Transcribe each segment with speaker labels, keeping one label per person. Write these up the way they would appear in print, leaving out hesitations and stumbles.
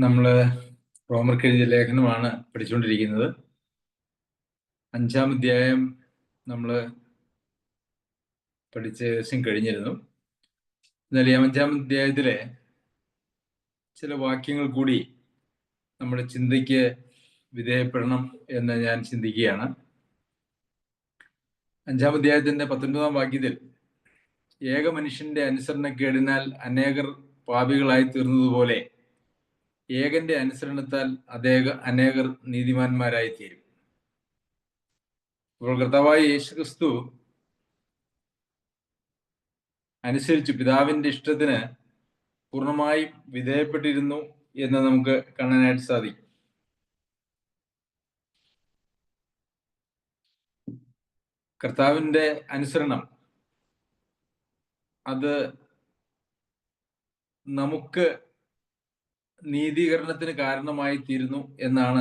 Speaker 1: നമ്മൾ റോമർക്ക് എഴുതിയ ലേഖനമാണ് പഠിച്ചുകൊണ്ടിരിക്കുന്നത്. 5-ാം അധ്യായം നമ്മൾ പഠിച്ച് ഏകദേശം കഴിഞ്ഞിരുന്നു. എന്നാൽ ഈ 5-ാം അധ്യായത്തിലെ ചില വാക്യങ്ങൾ കൂടി നമ്മുടെ ചിന്തയ്ക്ക് വിധേയപ്പെടണം എന്ന് ഞാൻ ചിന്തിക്കുകയാണ്. 5-ാം അധ്യായത്തിന്റെ 19-ാം വാക്യത്തിൽ ഏക മനുഷ്യന്റെ അനുസരണക്കേടിനാൽ അനേകർ പാപികളായി തീർന്നതുപോലെ ഏകന്റെ അനുസരണത്താൽ അനേകർ നീതിമാന്മാരായി തീരും. അപ്പോൾ കർത്താവായ യേശുക്രിസ്തു അനുസരിച്ചു പിതാവിന്റെ ഇഷ്ടത്തിന് പൂർണ്ണമായും വിധേയപ്പെട്ടിരുന്നു എന്ന് നമുക്ക് കാണാനായിട്ട് സാധിക്കും. കർത്താവിന്റെ അനുസരണം അത് നമുക്ക് നീതീകരണത്തിന് കാരണമായി തീരുന്നു എന്നാണ്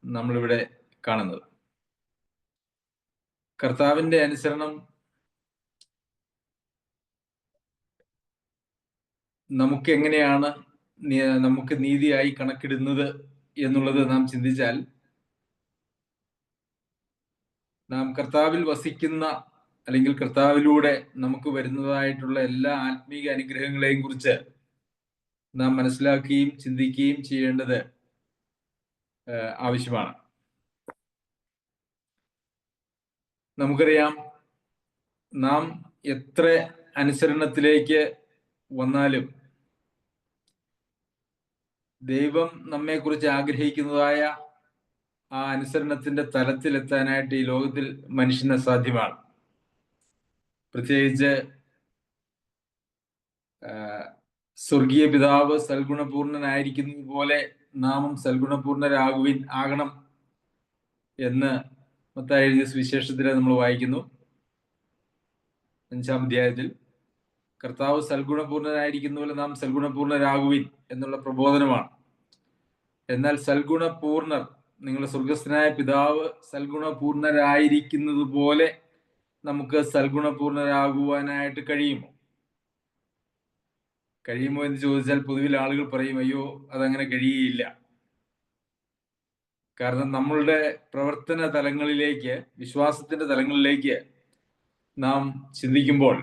Speaker 1: നമ്മളിവിടെ കാണുന്നത്. കർത്താവിന്റെ അനുസരണം നമുക്ക് എങ്ങനെയാണ് നമുക്ക് നീതിയായി കണക്കിടുന്നത് എന്നുള്ളത് നാം ചിന്തിച്ചാൽ, നാം കർത്താവിൽ വസിക്കുന്ന അല്ലെങ്കിൽ കർത്താവിലൂടെ നമുക്ക് വരുന്നതായിട്ടുള്ള എല്ലാ ആത്മീക അനുഗ്രഹങ്ങളെയും കുറിച്ച് നാം മനസ്സിലാക്കുകയും ചിന്തിക്കുകയും ചെയ്യേണ്ടത് ആവശ്യമാണ്. നമുക്കറിയാം, നാം എത്ര അനുസരണത്തിലേക്ക് വന്നാലും ദൈവം നമ്മെക്കുറിച്ച് ആഗ്രഹിക്കുന്നതായ ആ അനുസരണത്തിന്റെ തലത്തിലെത്താനായിട്ട് ഈ ലോകത്തിൽ മനുഷ്യന് അസാധ്യമാണ്. പ്രത്യേകിച്ച് സ്വർഗീയ പിതാവ് സൽഗുണപൂർണനായിരിക്കുന്നത് പോലെ നാമും ആകണം എന്ന് മത്തായി എഴുതിയ സുവിശേഷത്തിൽ നമ്മൾ വായിക്കുന്നു. 5-ാം അധ്യായത്തിൽ കർത്താവ് സൽഗുണപൂർണനായിരിക്കുന്ന പോലെ നാം സൽഗുണപൂർണരാകുവിൻ എന്നുള്ള പ്രബോധനമാണ്. എന്നാൽ സൽഗുണപൂർണർ, നിങ്ങളുടെ സ്വർഗസ്ഥനായ പിതാവ് സൽഗുണപൂർണരായിരിക്കുന്നത് പോലെ നമുക്ക് സൽഗുണപൂർണരാകുവാനായിട്ട് കഴിയുമോ എന്ന് ചോദിച്ചാൽ പൊതുവിൽ ആളുകൾ പറയും, അയ്യോ അതങ്ങനെ കഴിയുകയില്ല. കാരണം നമ്മളുടെ പ്രവർത്തന തലങ്ങളിലേക്ക്, വിശ്വാസത്തിന്റെ തലങ്ങളിലേക്ക് നാം ചിന്തിക്കുമ്പോൾ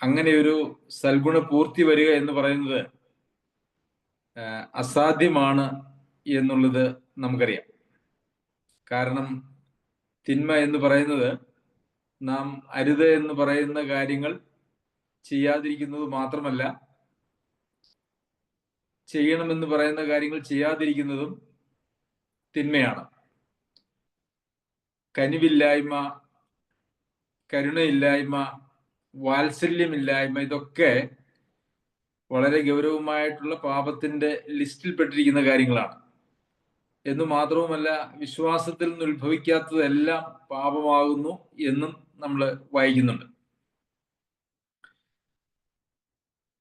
Speaker 1: അങ്ങനെ ഒരു സൽഗുണ പൂർത്തി വരിക എന്ന് പറയുന്നത് അസാധ്യമാണ് എന്നുള്ളത് നമുക്കറിയാം. കാരണം തിന്മ എന്ന് പറയുന്നത് നാം അരുത് എന്ന് പറയുന്ന കാര്യങ്ങൾ ചെയ്യാതിരിക്കുന്നത് മാത്രമല്ല, ചെയ്യണമെന്ന് പറയുന്ന കാര്യങ്ങൾ ചെയ്യാതിരിക്കുന്നതും തിന്മയാണ്. കനിവില്ലായ്മ, കരുണയില്ലായ്മ, വാത്സല്യമില്ലായ്മ, ഇതൊക്കെ വളരെ ഗൗരവമായിട്ടുള്ള പാപത്തിന്റെ ലിസ്റ്റിൽപ്പെട്ടിരിക്കുന്ന കാര്യങ്ങളാണ്. എന്നു മാത്രവുമല്ല, വിശ്വാസത്തിൽ നിന്ന് ഉത്ഭവിക്കാത്തതെല്ലാം പാപമാകുന്നു എന്നും നമ്മൾ വായിക്കുന്നുണ്ട്.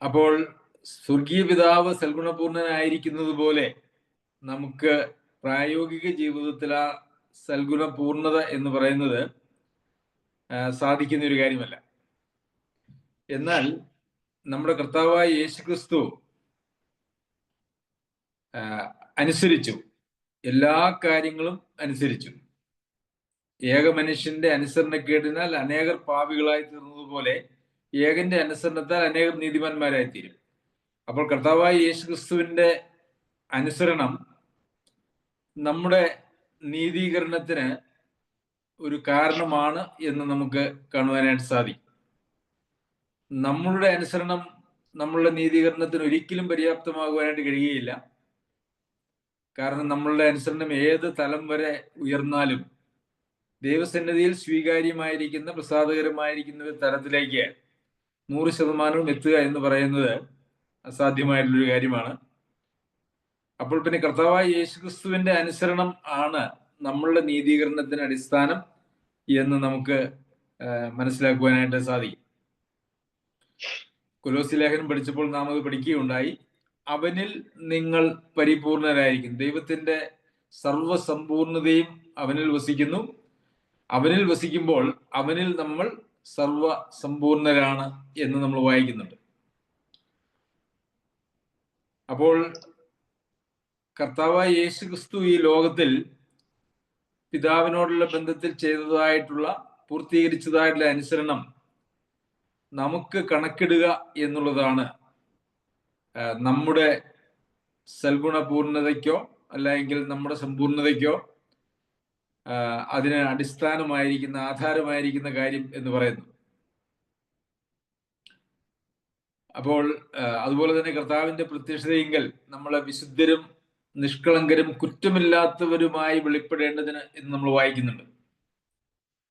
Speaker 1: അപ്പോൾ സ്വർഗീയ പിതാവ് സൽഗുണപൂർണനായിരിക്കുന്നത് പോലെ നമുക്ക് പ്രായോഗിക ജീവിതത്തിൽ ആ സൽഗുണപൂർണത എന്ന് പറയുന്നത് സാധിക്കുന്ന ഒരു കാര്യമല്ല. എന്നാൽ നമ്മുടെ കർത്താവായ യേശുക്രിസ്തു അനുസരിച്ചു, എല്ലാ കാര്യങ്ങളും അനുസരിച്ചു. ഏക മനുഷ്യന്റെ അനുസരണക്കേടിനാൽ അനേകർ പാപികളായി തീർന്നതുപോലെ ഏകന്റെ അനുസരണത്താൽ അനേകർ നീതിമാന്മാരായി തീരും. അപ്പോൾ കർത്താവായ യേശുക്രിസ്തുവിന്റെ അനുസരണം നമ്മുടെ നീതീകരണത്തിന് ഒരു കാരണമാണ് എന്ന് നമുക്ക് കാണുവാനായിട്ട് സാധിക്കും. നമ്മളുടെ അനുസരണം നമ്മളുടെ നീതീകരണത്തിന് ഒരിക്കലും പര്യാപ്തമാകുവാനായിട്ട് കഴിയുകയില്ല. കാരണം നമ്മളുടെ അനുസരണം ഏത് തലം വരെ ഉയർന്നാലും ദൈവസന്നിധിയിൽ സ്വീകാര്യമായിരിക്കുന്ന, പ്രസാദകരമായിരിക്കുന്ന ഒരു തലത്തിലേക്ക് 100% എത്തുക എന്ന് പറയുന്നത് അസാധ്യമായിട്ടുള്ളൊരു കാര്യമാണ്. അപ്പോൾ പിന്നെ കർത്താവായ യേശുക്രിസ്തുവിന്റെ അനുസരണം ആണ് നമ്മളുടെ നീതീകരണത്തിന് അടിസ്ഥാനം എന്ന് നമുക്ക് മനസ്സിലാക്കുവാനായിട്ട് സാധിക്കും. കൊലോസ്യ ലേഖനം പഠിച്ചപ്പോൾ നാം അത് പഠിക്കുകയുണ്ടായി. അവനിൽ നിങ്ങൾ പരിപൂർണരായിരിക്കും. ദൈവത്തിന്റെ സർവസമ്പൂർണതയും അവനിൽ വസിക്കുന്നു. അവനിൽ വസിക്കുമ്പോൾ അവനിൽ നമ്മൾ സർവസമ്പൂർണരാണ് എന്ന് നമ്മൾ വായിക്കുന്നുണ്ട്. അപ്പോൾ കർത്താവായ യേശു ക്രിസ്തു ഈ ലോകത്തിൽ പിതാവിനോടുള്ള ബന്ധത്തിൽ ചെയ്തതായിട്ടുള്ള പൂർത്തീകരിച്ചതായിട്ടുള്ള അനുസരണം നമുക്ക് കണക്കിടുക എന്നുള്ളതാണ് നമ്മുടെ സൽഗുണപൂർണതയ്ക്കോ അല്ലെങ്കിൽ നമ്മുടെ സമ്പൂർണതയ്ക്കോ അതിന് അടിസ്ഥാനമായിരിക്കുന്ന ആധാരമായിരിക്കുന്ന കാര്യം എന്ന് പറയുന്നു. അപ്പോൾ അതുപോലെ തന്നെ കർത്താവിന്റെ പ്രത്യക്ഷതയെങ്കിൽ നമ്മളെ വിശുദ്ധരും നിഷ്കളങ്കരും കുറ്റമില്ലാത്തവരുമായി വെളിപ്പെടേണ്ടതിന് എന്ന് നമ്മൾ വായിക്കുന്നുണ്ട്.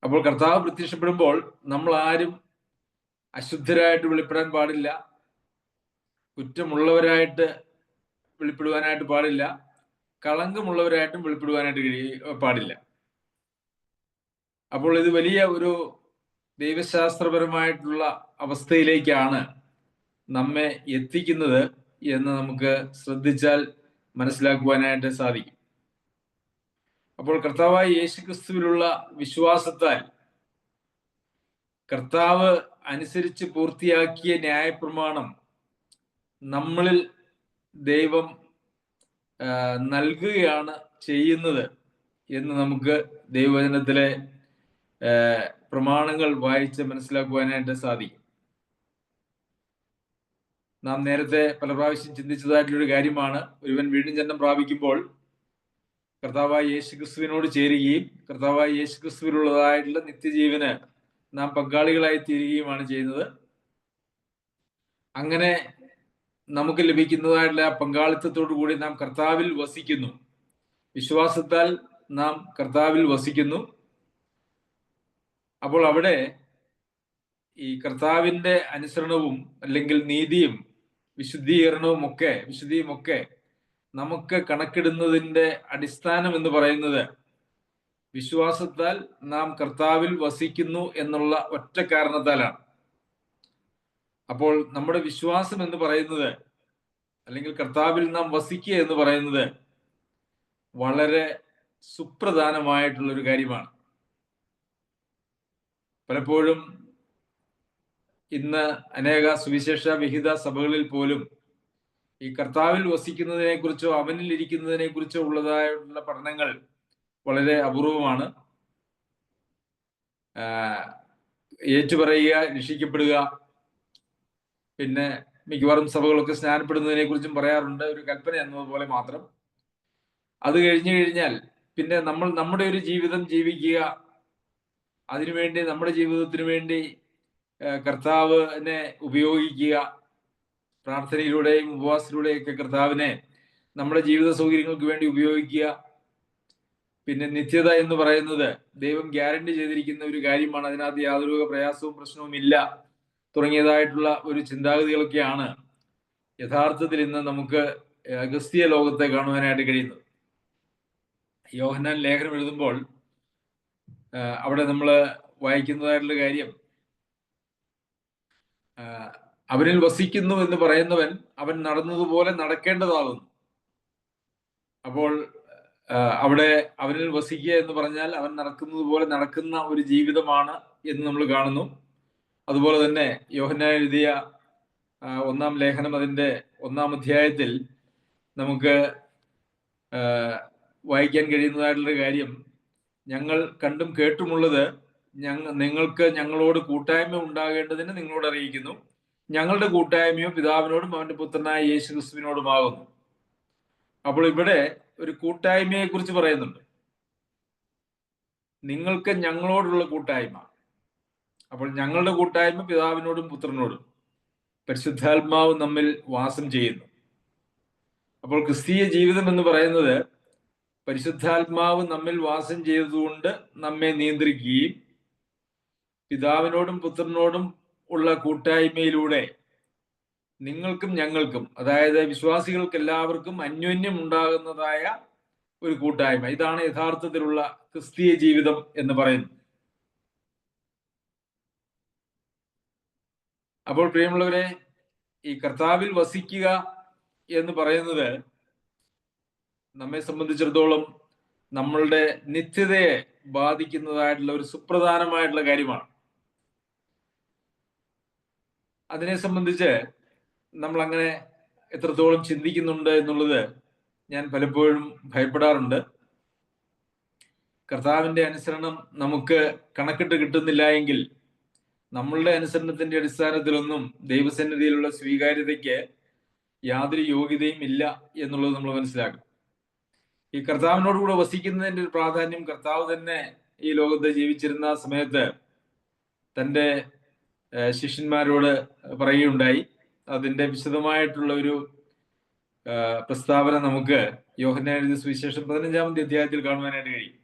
Speaker 1: അപ്പോൾ കർത്താവ് പ്രത്യക്ഷപ്പെടുമ്പോൾ നമ്മൾ ആരും അശുദ്ധരായിട്ട് വെളിപ്പെടാൻ പാടില്ല, കുറ്റമുള്ളവരായിട്ട് വെളിപ്പെടുവാനായിട്ട് പാടില്ല, കളങ്കമുള്ളവരായിട്ടും വെളിപ്പെടുവാനായിട്ട് പാടില്ല. അപ്പോൾ ഇത് വലിയ ഒരു ദൈവശാസ്ത്രപരമായിട്ടുള്ള അവസ്ഥയിലേക്കാണ് നമ്മെ എത്തിക്കുന്നത് എന്ന് നമുക്ക് ശ്രദ്ധിച്ചാൽ മനസ്സിലാക്കുവാനായിട്ട് സാധിക്കും. അപ്പോൾ കർത്താവായ യേശുക്രിസ്തുവിലുള്ള വിശ്വാസത്താൽ കർത്താവ് അനുസരിച്ച് പൂർത്തിയാക്കിയ ന്യായപ്രമാണം നമ്മളിൽ ദൈവം നൽകുകയാണ് ചെയ്യുന്നത് എന്ന് നമുക്ക് ദൈവവചനത്തിലെ പ്രമാണങ്ങൾ വായിച്ച് മനസ്സിലാക്കുവാനായിട്ട് സാധിക്കും. നാം നേരത്തെ പല പ്രാവശ്യം ചിന്തിച്ചതായിട്ടുള്ളൊരു കാര്യമാണ്, ഒരുവൻ വീണ്ടും ജന്മം പ്രാപിക്കുമ്പോൾ കർത്താവായ യേശുക്രിസ്തുവിനോട് ചേരുകയും കർത്താവായ യേശുക്രിസ്തുവിനുള്ളതായിട്ടുള്ള നിത്യജീവന് നാം പങ്കാളികളായി തീരുകയുമാണ് ചെയ്യുന്നത്. അങ്ങനെ നമുക്ക് ലഭിക്കുന്നതായിട്ടുള്ള ആ പങ്കാളിത്തത്തോടു കൂടി നാം കർത്താവിൽ വസിക്കുന്നു. വിശ്വാസത്താൽ നാം കർത്താവിൽ വസിക്കുന്നു. അപ്പോൾ അവിടെ ഈ കർത്താവിന്റെ അനുസരണവും അല്ലെങ്കിൽ നീതിയും വിശുദ്ധിയും ഒക്കെ നമുക്ക് കണക്കിടുന്നതിന്റെ അടിസ്ഥാനം എന്ന് പറയുന്നത് വിശ്വാസത്താൽ നാം കർത്താവിൽ വസിക്കുന്നു എന്നുള്ള ഒറ്റ കാരണത്താലാണ്. അപ്പോൾ നമ്മുടെ വിശ്വാസം എന്ന് പറയുന്നത് അല്ലെങ്കിൽ കർത്താവിൽ നാം വസിക്കുക എന്ന് പറയുന്നത് വളരെ സുപ്രധാനമായിട്ടുള്ള ഒരു കാര്യമാണ്. പലപ്പോഴും ഇന്ന് അനേക സുവിശേഷ വിഹിത സഭകളിൽ പോലും ഈ കർത്താവിൽ വസിക്കുന്നതിനെ കുറിച്ചോ അവനിൽ ഇരിക്കുന്നതിനെ കുറിച്ചോ ഉള്ളതായുള്ള പഠനങ്ങൾ വളരെ അപൂർവമാണ്. ഏറ്റുപറയുക, രക്ഷിക്കപ്പെടുക, പിന്നെ മിക്കവാറും സഭകളൊക്കെ സ്നാനപ്പെടുന്നതിനെ കുറിച്ചും പറയാറുണ്ട്, ഒരു കൽപ്പന എന്നതുപോലെ മാത്രം. അത് കഴിഞ്ഞു കഴിഞ്ഞാൽ പിന്നെ നമ്മൾ നമ്മുടെ ഒരു ജീവിതം ജീവിക്കുക, അതിനുവേണ്ടി നമ്മുടെ ജീവിതത്തിന് വേണ്ടി കർത്താവിനെ ഉപയോഗിക്കുക, പ്രാർത്ഥനയിലൂടെയും ഉപവാസത്തിലൂടെയും ഒക്കെ കർത്താവിനെ നമ്മുടെ ജീവിത സൗകര്യങ്ങൾക്ക് വേണ്ടി ഉപയോഗിക്കുക. പിന്നെ നിത്യത എന്ന് പറയുന്നത് ദൈവം ഗ്യാരണ്ടി ചെയ്തിരിക്കുന്ന ഒരു കാര്യമാണ്, അതിനകത്ത് യാതൊരു പ്രയാസവും പ്രശ്നവും ഇല്ല തുടങ്ങിയതായിട്ടുള്ള ഒരു ചിന്താഗതികളൊക്കെയാണ് യഥാർത്ഥത്തിൽ ഇന്ന് നമുക്ക് ക്രിസ്തീയ ലോകത്തെ കാണുവാനായിട്ട് കഴിയുന്നത്. യോഹന്നാൻ ലേഖനം എഴുതുമ്പോൾ അവിടെ നമ്മൾ വായിക്കുന്നതായിട്ടുള്ള കാര്യം, അവനിൽ വസിക്കുന്നു എന്ന് പറയുന്നവൻ അവൻ നടന്നതുപോലെ നടക്കേണ്ടതാകുന്നു. അപ്പോൾ അവിടെ അവനിൽ വസിക്കുക എന്ന് പറഞ്ഞാൽ അവൻ നടക്കുന്നത് പോലെ നടക്കുന്ന ഒരു ജീവിതമാണ് എന്ന് നമ്മൾ കാണുന്നു. അതുപോലെ തന്നെ യോഹന്നാൻ എഴുതിയ 1-ാം ലേഖനം അതിൻ്റെ 1-ാം അധ്യായത്തിൽ നമുക്ക് വായിക്കാൻ കഴിയുന്നതായിട്ടുള്ള കാര്യം, ഞങ്ങൾ കണ്ടും കേട്ടുമുള്ളത് നിങ്ങൾക്ക് ഞങ്ങളോട് കൂട്ടായ്മ ഉണ്ടാകേണ്ടതിന് നിങ്ങളോട് അറിയിക്കുന്നു. ഞങ്ങളുടെ കൂട്ടായ്മയോ പിതാവിനോടും അവന്റെ പുത്രനായ യേശു ക്രിസ്തുവിനോടുമാകുന്നു. അപ്പോൾ ഇവിടെ ഒരു കൂട്ടായ്മയെ കുറിച്ച് പറയുന്നുണ്ട്, നിങ്ങൾക്ക് ഞങ്ങളോടുള്ള കൂട്ടായ്മ. അപ്പോൾ ഞങ്ങളുടെ കൂട്ടായ്മ പിതാവിനോടും പുത്രനോടും, പരിശുദ്ധാത്മാവ് നമ്മിൽ വാസം ചെയ്യുന്നു. അപ്പോൾ ക്രിസ്തീയ ജീവിതം എന്ന് പറയുന്നത് പരിശുദ്ധാത്മാവ് നമ്മിൽ വാസം ചെയ്തതുകൊണ്ട് നമ്മെ നിയന്ത്രിക്കുകയും പിതാവിനോടും പുത്രനോടും ഉള്ള കൂട്ടായ്മയിലൂടെ നിങ്ങൾക്കും ഞങ്ങൾക്കും, അതായത് വിശ്വാസികൾക്ക് എല്ലാവർക്കും അന്യോന്യം ഉണ്ടാകുന്നതായ ഒരു കൂട്ടായ്മ, ഇതാണ് യഥാർത്ഥത്തിലുള്ള ക്രിസ്തീയ ജീവിതം എന്ന് പറയുന്നത്. അപ്പോൾ പ്രിയമുള്ളവരെ, ഈ കർത്താവിൽ വസിക്കുക എന്ന് പറയുന്നത് നമ്മെ സംബന്ധിച്ചിടത്തോളം നമ്മളുടെ നിത്യതയെ ബാധിക്കുന്നതായിട്ടുള്ള ഒരു സുപ്രധാനമായിട്ടുള്ള കാര്യമാണ്. അതിനെ സംബന്ധിച്ച് നമ്മൾ അങ്ങനെ എത്രത്തോളം ചിന്തിക്കുന്നുണ്ട് എന്നുള്ളത് ഞാൻ പലപ്പോഴും ഭയപ്പെടാറുണ്ട്. കർത്താവിന്റെ അനുസരണം നമുക്ക് കണക്കിട്ട് കിട്ടുന്നില്ല എങ്കിൽ നമ്മളുടെ അനുസരണത്തിന്റെ അടിസ്ഥാനത്തിലൊന്നും ദൈവസന്നിധിയിലുള്ള സ്വീകാര്യതയ്ക്ക് യാതൊരു യോഗ്യതയും ഇല്ല എന്നുള്ളത് നമ്മൾ മനസ്സിലാക്കും. ഈ കർത്താവിനോട് കൂടെ വസിക്കുന്നതിന്റെ ഒരു പ്രാധാന്യം കർത്താവ് തന്നെ ഈ ലോകത്ത് ജീവിച്ചിരുന്ന സമയത്ത് തൻ്റെ ശിഷ്യന്മാരോട് പറയുകയുണ്ടായി. അതിന്റെ വിശദമായിട്ടുള്ള ഒരു പ്രസ്താവന നമുക്ക് യോഹന്നാൻ എഴുതിയ സുവിശേഷം 15-ാമത്തെ അധ്യായത്തിൽ കാണുവാനായിട്ട് കഴിയും.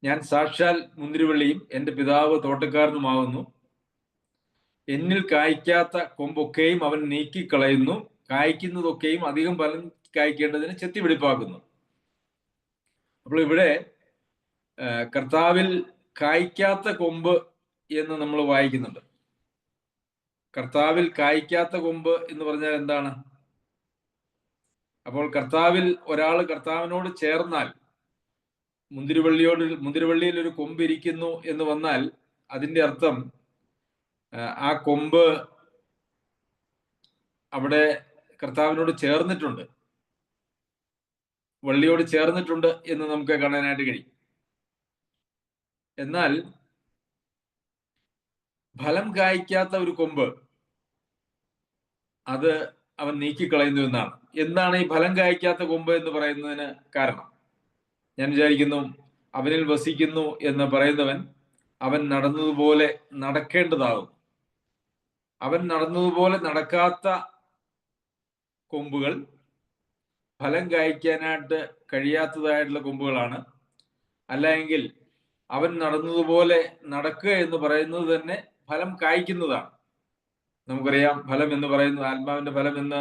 Speaker 1: ഞാൻ സാക്ഷാൽ മുന്തിരിവള്ളിയും എൻ്റെ പിതാവ് തോട്ടക്കാരനുമാകുന്നു. എന്നിൽ കായ്ക്കാത്ത കൊമ്പൊക്കെയും അവൻ നീക്കിക്കളയുന്നു, കായ്ക്കുന്നതൊക്കെയും അധികം ഫലം കായ്ക്കേണ്ടതിന് ചെത്തിപിടിപ്പാക്കുന്നു. അപ്പോൾ ഇവിടെ കർത്താവിൽ കായ്ക്കാത്ത കൊമ്പ് എന്ന് നമ്മൾ വായിക്കുന്നുണ്ട്. കർത്താവിൽ കായ്ക്കാത്ത കൊമ്പ് എന്ന് പറഞ്ഞാൽ എന്താണ്? അപ്പോൾ കർത്താവിൽ ഒരാൾ കർത്താവിനോട് ചേർന്നാൽ, മുന്തിരിവള്ളിയിൽ ഒരു കൊമ്പ് ഇരിക്കുന്നു എന്ന് വന്നാൽ അതിന്റെ അർത്ഥം ആ കൊമ്പ് അവിടെ കർത്താവിനോട് ചേർന്നിട്ടുണ്ട്, വള്ളിയോട് ചേർന്നിട്ടുണ്ട് എന്ന് നമുക്ക് കാണാനായിട്ട് കഴിയും. എന്നാൽ ഫലം കായ്ക്കാത്ത ഒരു കൊമ്പ് അത് അവൻ നീക്കിക്കളയുന്നു എന്നാണ്. എന്താണ് ഈ ഫലം കായ്ക്കാത്ത കൊമ്പ് എന്ന് പറയുന്നതിന് കാരണം? ഞാൻ വിചാരിക്കുന്നു, അവനിൽ വസിക്കുന്നു എന്ന് പറയുന്നവൻ അവൻ നടന്നതുപോലെ നടക്കേണ്ടതാകും. അവൻ നടന്നതുപോലെ നടക്കാത്ത കൊമ്പുകൾ ഫലം കായ്ക്കാനായിട്ട് കഴിയാത്തതായിട്ടുള്ള കൊമ്പുകളാണ്. അല്ലെങ്കിൽ അവൻ നടന്നതുപോലെ നടക്കുക എന്ന് പറയുന്നത് തന്നെ ഫലം കായ്ക്കുന്നതാണ്. നമുക്കറിയാം, ഫലം എന്ന് പറയുന്നത് ആത്മാവിന്റെ ഫലം എന്ന്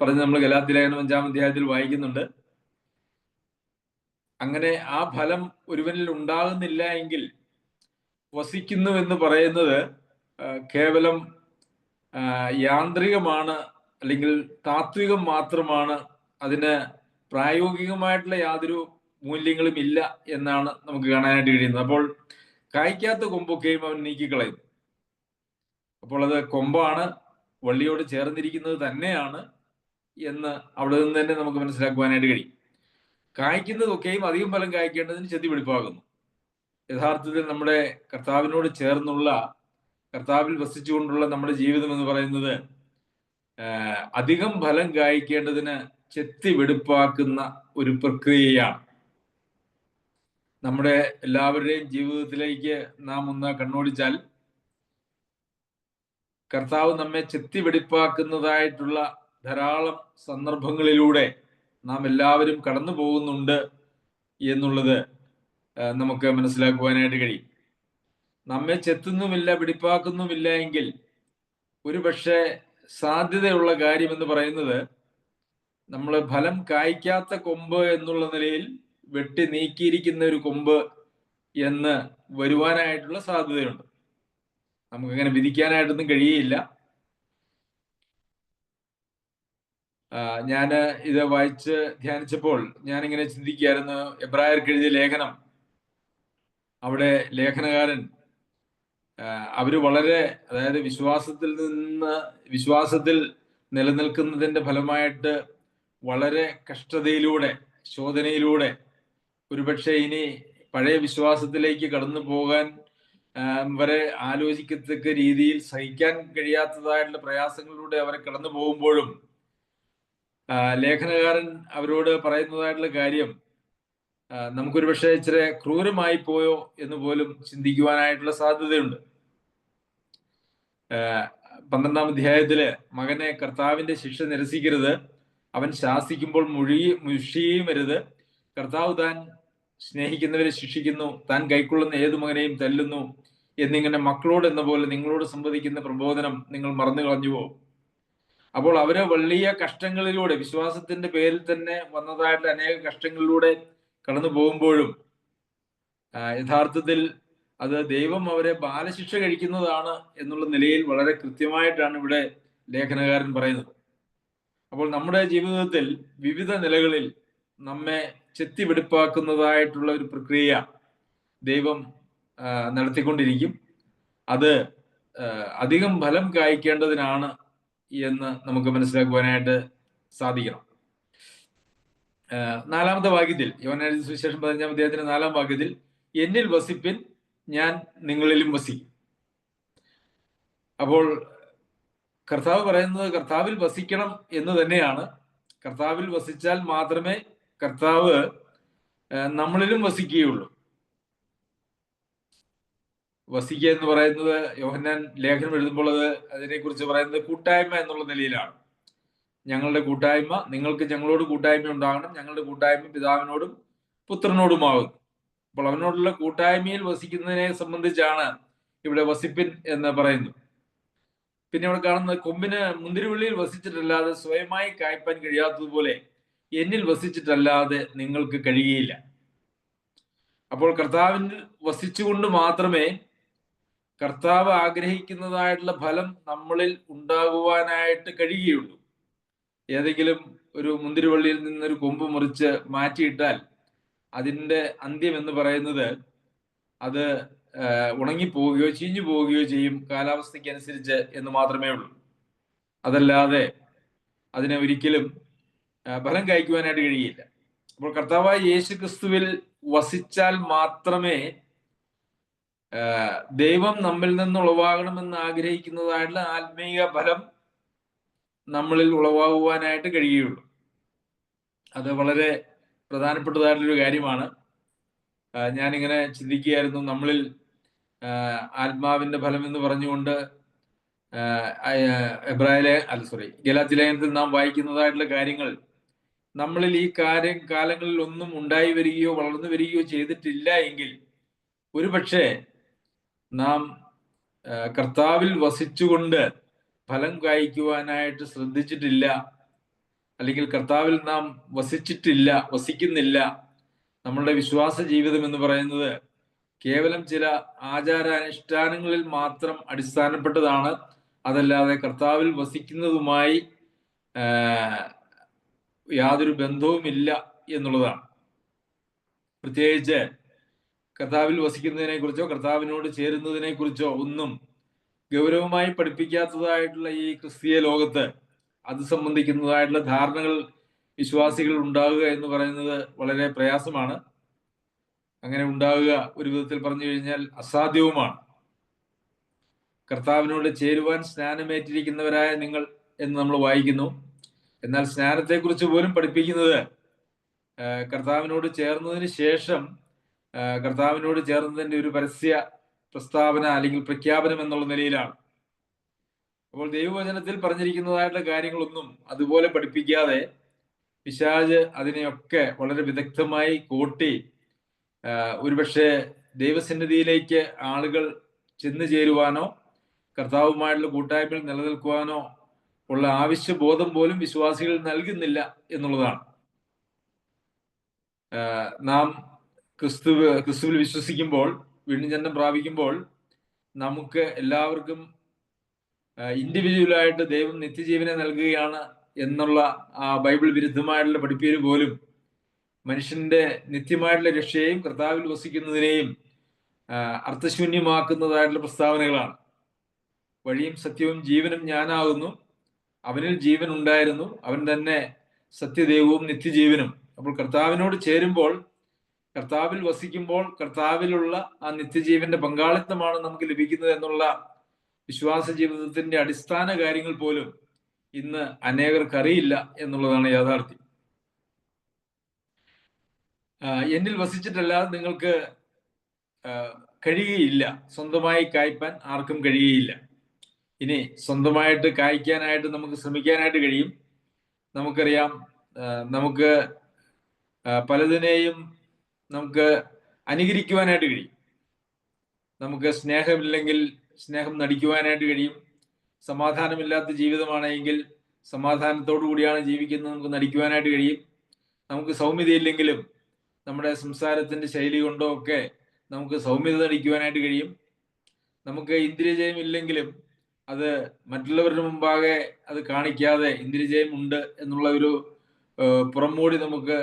Speaker 1: പറഞ്ഞ് നമ്മൾ ഗലാത്യലേഖനം 5-ാം അധ്യായത്തിൽ വായിക്കുന്നുണ്ട്. അങ്ങനെ ആ ഫലം ഒരുവനിൽ ഉണ്ടാകുന്നില്ല എങ്കിൽ വസിക്കുന്നു എന്ന് പറയുന്നത് കേവലം യാന്ത്രികമാണ്, അല്ലെങ്കിൽ താത്വികം മാത്രമാണ്. അതിന് പ്രായോഗികമായിട്ടുള്ള യാതൊരു മൂല്യങ്ങളും ഇല്ല എന്നാണ് നമുക്ക് കാണാനായിട്ട് കഴിയുന്നത്. അപ്പോൾ കായ്ക്കാത്ത കൊമ്പൊക്കെയും അവൻ നീക്കിക്കളയും. അപ്പോൾ അത് കൊമ്പാണ്, വള്ളിയോട് ചേർന്നിരിക്കുന്നത് തന്നെയാണ് എന്ന് അവിടെ നിന്ന് തന്നെ നമുക്ക് മനസ്സിലാക്കുവാനായിട്ട് കഴിയും. കായ്ക്കുന്നതൊക്കെയും അധികം ഫലം കായ്ക്കേണ്ടതിന് ചെത്തിപിടിപ്പാകുന്നു. യഥാർത്ഥത്തിൽ നമ്മുടെ കർത്താവിനോട് ചേർന്നുള്ള, കർത്താവിൽ വസിച്ചുകൊണ്ടുള്ള നമ്മുടെ ജീവിതം എന്ന് പറയുന്നത് അധികം ഫലം കായ്ക്കേണ്ടതിന് ചെത്തിവെടുപ്പാക്കുന്ന ഒരു പ്രക്രിയയാണ്. നമ്മുടെ എല്ലാവരുടെയും ജീവിതത്തിലേക്ക് നാം ഒന്ന് കണ്ണോടിച്ചാൽ കർത്താവ് നമ്മെ ചെത്തിവെടിപ്പാക്കുന്നതായിട്ടുള്ള ധാരാളം സന്ദർഭങ്ങളിലൂടെ നാം എല്ലാവരും കടന്നു പോകുന്നുണ്ട് എന്നുള്ളത് നമുക്ക് മനസ്സിലാക്കുവാനായിട്ട് കഴിയും. നമ്മെ ചെത്തുന്നുമില്ല, വെടിപ്പാക്കുന്നുമില്ല എങ്കിൽ ഒരുപക്ഷെ സാധ്യതയുള്ള കാര്യം എന്ന് പറയുന്നത് നമ്മൾ ഫലം കായ്ക്കാത്ത കൊമ്പ് എന്നുള്ള നിലയിൽ വെട്ടി നീക്കിയിരിക്കുന്ന ഒരു കൊമ്പ് എന്ന് വരുവാനായിട്ടുള്ള സാധ്യതയുണ്ട്. നമുക്കങ്ങനെ വിധിക്കാനായിട്ടൊന്നും കഴിയില്ല. ഞാൻ ഇത് വായിച്ച് ധ്യാനിച്ചപ്പോൾ ഞാനിങ്ങനെ ചിന്തിക്കുകയായിരുന്നു, എബ്രായർക്ക് എഴുതിയ ലേഖനം. അവിടെ ലേഖനകാരൻ അവര് വളരെ, അതായത് വിശ്വാസത്തിൽ നിലനിൽക്കുന്നതിന്റെ ഫലമായിട്ട് വളരെ കഷ്ടതയിലൂടെ, ശോധനയിലൂടെ, ഒരുപക്ഷെ ഇനി പഴയ വിശ്വാസത്തിലേക്ക് കടന്നു പോകാൻ വരെ ആലോചിക്കത്തക്ക രീതിയിൽ സഹിക്കാൻ കഴിയാത്തതായിട്ടുള്ള പ്രയാസങ്ങളിലൂടെ അവരെ കടന്നു പോകുമ്പോഴും ലേഖനകാരൻ അവരോട് പറയുന്നതായിട്ടുള്ള കാര്യം നമുക്കൊരു പക്ഷേ ഇച്ചിരി ക്രൂരമായി പോയോ എന്ന് പോലും ചിന്തിക്കുവാനായിട്ടുള്ള സാധ്യതയുണ്ട്. 12-ാം അധ്യായത്തില് മകനെ കർത്താവിന്റെ ശിക്ഷ നിരസിക്കരുത്, അവൻ ശാസിക്കുമ്പോൾ മുഷിയും വരുത്. കർത്താവ് താൻ സ്നേഹിക്കുന്നവരെ ശിക്ഷിക്കുന്നു, താൻ കൈക്കൊള്ളുന്ന ഏതു മകനെയും തല്ലുന്നു എന്നിങ്ങനെ മക്കളോട് എന്ന പോലെ നിങ്ങളോട് സംവദിക്കുന്ന പ്രബോധനം നിങ്ങൾ മറന്നു കളഞ്ഞുവോ? അപ്പോൾ അവര് വലിയ കഷ്ടങ്ങളിലൂടെ, വിശ്വാസത്തിന്റെ പേരിൽ തന്നെ വന്നതായിട്ട് അനേക കഷ്ടങ്ങളിലൂടെ കടന്നു പോകുമ്പോഴും യഥാർത്ഥത്തിൽ അത് ദൈവം അവരെ ബാലശിക്ഷ കഴിക്കുന്നതാണ് എന്നുള്ള നിലയിൽ വളരെ കൃത്യമായിട്ടാണ് ഇവിടെ ലേഖനകാരൻ പറയുന്നത്. അപ്പോൾ നമ്മുടെ ജീവിതത്തിൽ വിവിധ നിലകളിൽ നമ്മെ ചെത്തിവെടുപ്പാക്കുന്നതായിട്ടുള്ള ഒരു പ്രക്രിയ ദൈവം നടത്തിക്കൊണ്ടിരിക്കും. അത് അധികം ഫലം കായ്ക്കേണ്ടതിനാണ് എന്ന് നമുക്ക് മനസ്സിലാക്കുവാനായിട്ട് സാധിക്കണം. നാലാമത്തെ വാക്യത്തിൽ, യോഹന്നാൻ സുവിശേഷം 15-ാം അധ്യായത്തിന്റെ 4-ാം വാക്യത്തിൽ, എന്നിൽ വസിപ്പിൻ, ഞാൻ നിങ്ങളിലും വസിക്കും. അപ്പോൾ കർത്താവ് പറയുന്നത് കർത്താവിൽ വസിക്കണം എന്ന് തന്നെയാണ്. കർത്താവിൽ വസിച്ചാൽ മാത്രമേ കർത്താവ് നമ്മളിലും വസിക്കുകയുള്ളൂ. വസിക്കുക എന്ന് പറയുന്നത്, യോഹന്നാൻ ലേഖനം എഴുതുമ്പോൾ അതിനെക്കുറിച്ച് പറയുന്നത് കൂട്ടായ്മ എന്നുള്ള നിലയിലാണ്. ഞങ്ങളുടെ കൂട്ടായ്മ, നിങ്ങൾക്ക് ഞങ്ങളോട് കൂട്ടായ്മ ഉണ്ടാകണം, ഞങ്ങളുടെ കൂട്ടായ്മ പിതാവിനോടും പുത്രനോടുമാകും. അപ്പോൾ അവനോടുള്ള കൂട്ടായ്മയിൽ വസിക്കുന്നതിനെ സംബന്ധിച്ചാണ് ഇവിടെ വസിപ്പിൻ എന്ന് പറയുന്നത്. പിന്നെ ഇവിടെ കാണുന്നത്, കൊമ്പിന് മുന്തിരിവള്ളിയിൽ വസിച്ചിട്ടല്ലാതെ സ്വയമായി കായ്പാൻ കഴിയാത്തതുപോലെ എന്നിൽ വസിച്ചിട്ടല്ലാതെ നിങ്ങൾക്ക് കഴിയുകയില്ല. അപ്പോൾ കർത്താവിൽ വസിച്ചുകൊണ്ട് മാത്രമേ കർത്താവ് ആഗ്രഹിക്കുന്നതായിട്ടുള്ള ഫലം നമ്മളിൽ ഉണ്ടാകുവാനായിട്ട് കഴിയുകയുള്ളൂ. ഏതെങ്കിലും ഒരു മുന്തിരിവള്ളിയിൽ നിന്നൊരു കൊമ്പ് മുറിച്ച് മാറ്റിയിട്ടാൽ അതിൻ്റെ അന്ത്യം എന്ന് പറയുന്നത് അത് ഉണങ്ങിപ്പോവുകയോ ചീഞ്ഞു പോവുകയോ ചെയ്യും, കാലാവസ്ഥയ്ക്ക് അനുസരിച്ച് എന്ന് മാത്രമേ ഉള്ളൂ. അതല്ലാതെ അതിനെ ഒരിക്കലും ഫലം കായ്ക്കുവാനായിട്ട് കഴിയില്ല. അപ്പോൾ കർത്താവായ യേശു ക്രിസ്തുവിൽ വസിച്ചാൽ മാത്രമേ ദൈവം നമ്മിൽ നിന്ന് ഉളവാകണമെന്ന് ആഗ്രഹിക്കുന്നതായിട്ടുള്ള ആത്മീയ ഫലം നമ്മളിൽ ഉളവാകുവാനായിട്ട് കഴിയുകയുള്ളൂ. അത് വളരെ പ്രധാനപ്പെട്ടതായിട്ടുള്ളൊരു കാര്യമാണ്. ഞാനിങ്ങനെ ചിന്തിക്കുകയായിരുന്നു, നമ്മളിൽ ആത്മാവിന്റെ ഫലം എന്ന് പറഞ്ഞുകൊണ്ട് ഗലാത്യ ലേഖനത്തിൽ നാം വായിക്കുന്നതായിട്ടുള്ള കാര്യങ്ങൾ നമ്മളിൽ ഈ കാലങ്ങളിൽ ഒന്നും ഉണ്ടായി വരികയോ വളർന്നു വരികയോ ചെയ്തിട്ടില്ല എങ്കിൽ ഒരുപക്ഷെ നാം കർത്താവിൽ വസിച്ചുകൊണ്ട് ഫലം കായ്ക്കുവാനായിട്ട് ശ്രദ്ധിച്ചിട്ടില്ല, അല്ലെങ്കിൽ കർത്താവിൽ നാം വസിക്കുന്നില്ല. നമ്മളുടെ വിശ്വാസ ജീവിതം എന്ന് പറയുന്നത് കേവലം ചില ആചാരാനുഷ്ഠാനങ്ങളിൽ മാത്രം അടിസ്ഥാനപ്പെട്ടതാണ്. അതല്ലാതെ കർത്താവിൽ വസിക്കുന്നതുമായി യാതൊരു ബന്ധവുമില്ല എന്നുള്ളതാണ്. പ്രത്യേകിച്ച് കർത്താവിൽ വസിക്കുന്നതിനെ കുറിച്ചോ കർത്താവിനോട് ചേരുന്നതിനെ കുറിച്ചോ ഒന്നും ഗൗരവമായി പഠിപ്പിക്കാത്തതായിട്ടുള്ള ഈ ക്രിസ്തീയ ലോകത്ത് അത് സംബന്ധിക്കുന്നതായിട്ടുള്ള ധാരണകൾ വിശ്വാസികൾ ഉണ്ടാകുക എന്ന് പറയുന്നത് വളരെ പ്രയാസമാണ്. അങ്ങനെ ഉണ്ടാകുക ഒരു വിധത്തിൽ പറഞ്ഞു കഴിഞ്ഞാൽ അസാധ്യവുമാണ്. കർത്താവിനോട് ചേരുവാൻ സ്നാനമേറ്റിരിക്കുന്നവരായ നിങ്ങൾ എന്ന് നമ്മൾ വായിക്കുന്നു. എന്നാൽ സ്നാനത്തെക്കുറിച്ച് പോലും പഠിപ്പിക്കുന്നത് കർത്താവിനോട് ചേർന്നതിന് ശേഷം കർത്താവിനോട് ചേർന്നതിന്റെ ഒരു പരസ്യ പ്രസ്താവന അല്ലെങ്കിൽ പ്രഖ്യാപനം എന്നുള്ള നിലയിലാണ്. അപ്പോൾ ദൈവവചനത്തിൽ പറഞ്ഞിരിക്കുന്നതായിട്ടുള്ള കാര്യങ്ങളൊന്നും അതുപോലെ പഠിപ്പിക്കാതെ പിശാച് അതിനെയൊക്കെ വളരെ വിദഗ്ധമായി കോട്ടി ഒരുപക്ഷെ ദൈവസന്നിധിയിലേക്ക് ആളുകൾ ചെന്നു ചേരുവാനോ കർത്താവുമായിട്ടുള്ള കൂട്ടായ്മയിൽ നിലനിൽക്കുവാനോ ഉള്ള ആവശ്യബോധം പോലും വിശ്വാസികൾ നൽകുന്നില്ല എന്നുള്ളതാണ്. നാം ക്രിസ്തുവിൽ വിശ്വസിക്കുമ്പോൾ, വീണ്ടും ജന്മം പ്രാപിക്കുമ്പോൾ നമുക്ക് എല്ലാവർക്കും ഇൻഡിവിജ്വലായിട്ട് ദൈവം നിത്യജീവനെ നൽകുകയാണ് എന്നുള്ള ബൈബിൾ വിരുദ്ധമായിട്ടുള്ള പഠിപ്പീര് പോലും മനുഷ്യന്റെ നിത്യമായിട്ടുള്ള രക്ഷയെയും കർത്താവിൽ വസിക്കുന്നതിനെയും അർത്ഥശൂന്യമാക്കുന്നതായിട്ടുള്ള പ്രസ്താവനകളാണ്. വഴിയും സത്യവും ജീവനും ഞാനാകുന്നു, അവനിൽ ജീവൻ ഉണ്ടായിരുന്നു, അവൻ തന്നെ സത്യദൈവവും നിത്യജീവനും. അപ്പോൾ കർത്താവിനോട് ചേരുമ്പോൾ, കർത്താവിൽ വസിക്കുമ്പോൾ കർത്താവിലുള്ള ആ നിത്യജീവന്റെ പങ്കാളിത്തമാണ് നമുക്ക് ലഭിക്കുന്നത് എന്നുള്ള വിശ്വാസ ജീവിതത്തിന്റെ അടിസ്ഥാന കാര്യങ്ങൾ പോലും ഇന്ന് അനേകർക്ക് അറിയില്ല എന്നുള്ളതാണ് യാഥാർത്ഥ്യം. എന്നിൽ വസിച്ചിട്ടല്ലാതെ നിങ്ങൾക്ക് കഴിയുകയില്ല, സ്വന്തമായി കായ്പാൻ ആർക്കും കഴിയുകയില്ല. ഇനി സ്വന്തമായിട്ട് കായ്ക്കാനായിട്ട് നമുക്ക് ശ്രമിക്കാനായിട്ട് കഴിയും. നമുക്കറിയാം, നമുക്ക് പലതിനെയും നമുക്ക് അനുകരിക്കുവാനായിട്ട് കഴിയും. നമുക്ക് സ്നേഹമില്ലെങ്കിൽ സ്നേഹം നടിക്കുവാനായിട്ട് കഴിയും. സമാധാനമില്ലാത്ത ജീവിതമാണെങ്കിൽ സമാധാനത്തോടു കൂടിയാണ് ജീവിക്കുന്നത് നമുക്ക് നടിക്കുവാനായിട്ട് കഴിയും. നമുക്ക് സൗമ്യതയില്ലെങ്കിലും നമ്മുടെ സംസാരത്തിന്റെ ശൈലി കൊണ്ടോ ഒക്കെ നമുക്ക് സൗമ്യത നടിക്കുവാനായിട്ട് കഴിയും. നമുക്ക് ഇന്ദ്രിയജയം ഇല്ലെങ്കിലും അത് മറ്റുള്ളവരുടെ മുമ്പാകെ അത് കാണിക്കാതെ ഇന്ദ്രിയജയം ഉണ്ട് എന്നുള്ള ഒരു പുറംമൂടി നമുക്ക്